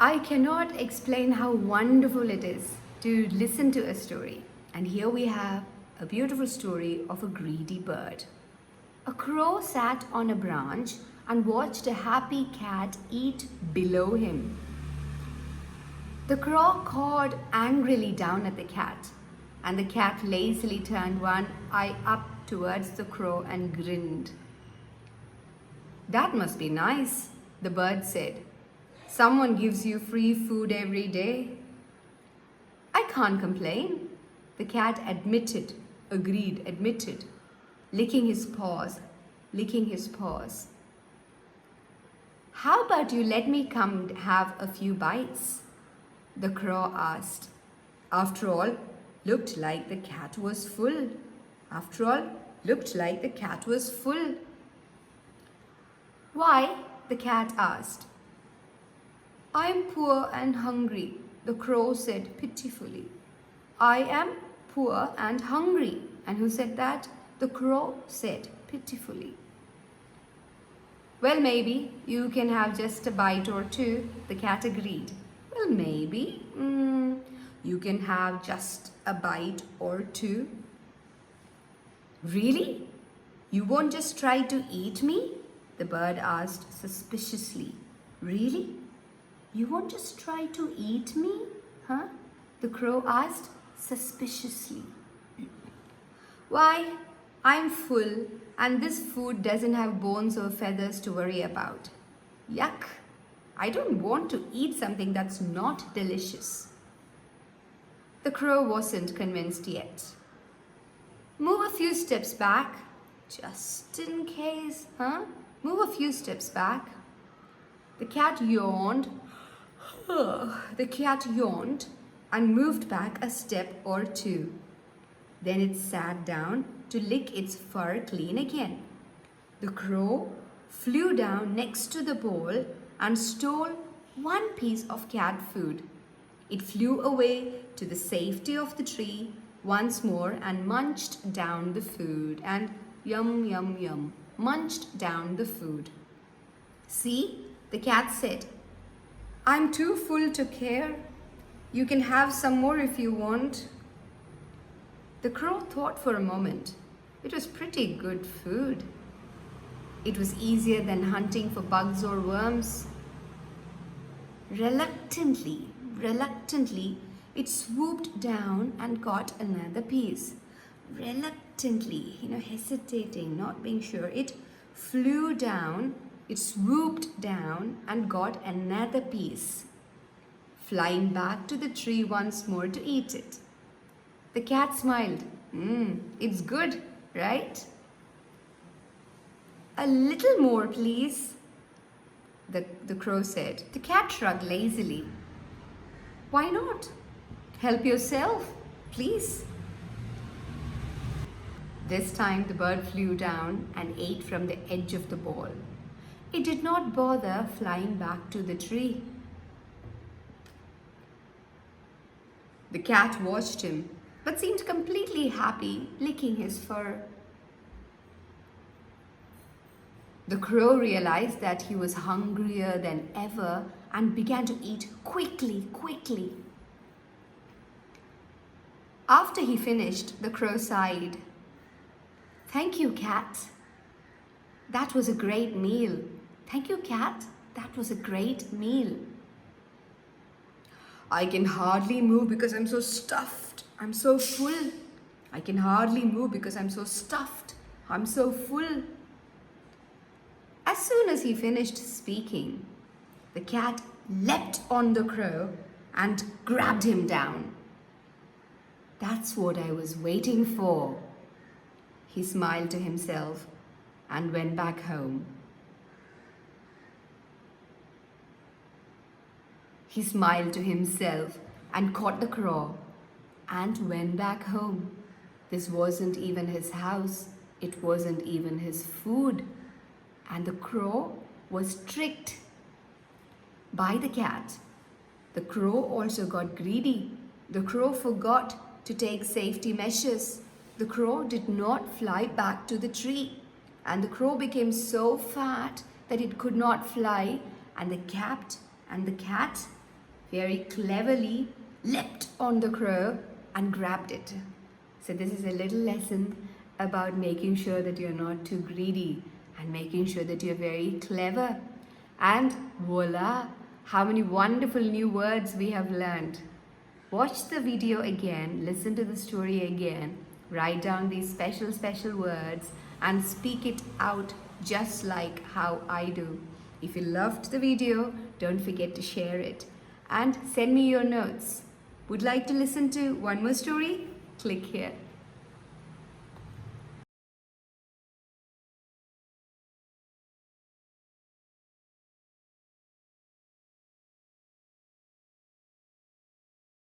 I cannot explain how wonderful it is to listen to a story. And here we have a beautiful story of a greedy bird. A crow sat on a branch and watched a happy cat eat below him. The crow cawed angrily down at the cat, and the cat lazily turned one eye up towards the crow and grinned. "That must be nice," the bird said. "Someone gives you free food every day." "I can't complain," the cat admitted, licking his paws. "How about you let me come have a few bites?" the crow asked. After all, looked like the cat was full. "Why?" the cat asked. "I'm poor and hungry," the crow said pitifully. "I am poor and hungry." And who said that? The crow said pitifully. "Well, maybe you can have just a bite or two," the cat agreed. "Well, maybe you can have just a bite or two." "Really? You won't just try to eat me?" the bird asked suspiciously. "Really? You won't just try to eat me? Huh?" the crow asked suspiciously. "Why, I'm full and this food doesn't have bones or feathers to worry about. Yuck! I don't want to eat something that's not delicious." The crow wasn't convinced yet. "Move a few steps back, just in case, huh? Move a few steps back." The cat yawned. The cat yawned and moved back a step or two. Then it sat down to lick its fur clean again. The crow flew down next to the bowl and stole one piece of cat food. It flew away to the safety of the tree once more and munched down the food and yum, munched down the food. "See," the cat said, "I'm too full to care. You can have some more if you want." The crow thought for a moment. It was pretty good food. It was easier than hunting for bugs or worms. Reluctantly, it swooped down and got another piece. Reluctantly, hesitating, not being sure, it flew down, it swooped down and got another piece, flying back to the tree once more to eat it. The cat smiled. It's good, right?" "A little more, please," the crow said. The cat shrugged lazily. "Why not? Help yourself, please." This time the bird flew down and ate from the edge of the ball. It did not bother flying back to the tree. The cat watched him, but seemed completely happy licking his fur. The crow realized that he was hungrier than ever and began to eat quickly. After he finished, the crow sighed. "Thank you, cat. That was a great meal. Thank you, cat. That was a great meal." "I can hardly move because I'm so stuffed. I'm so full. I can hardly move because I'm so stuffed. I'm so full." As soon as he finished speaking, the cat leapt on the crow and grabbed him down. "That's what I was waiting for." He smiled to himself and went back home. He smiled to himself and caught the crow and went back home. This wasn't even his house. It wasn't even his food. And the crow was tricked by the cat. The crow also got greedy. The crow forgot to take safety measures. The crow did not fly back to the tree. And the crow became so fat that it could not fly. And the cat very cleverly leapt on the crow and grabbed it. So this is a little lesson about making sure that you're not too greedy and making sure that you're very clever. And voila, how many wonderful new words we have learned. Watch the video again, listen to the story again, write down these special words and speak it out just like how I do. If you loved the video, don't forget to share it and send me your notes. Would like to listen to one more story? Click here.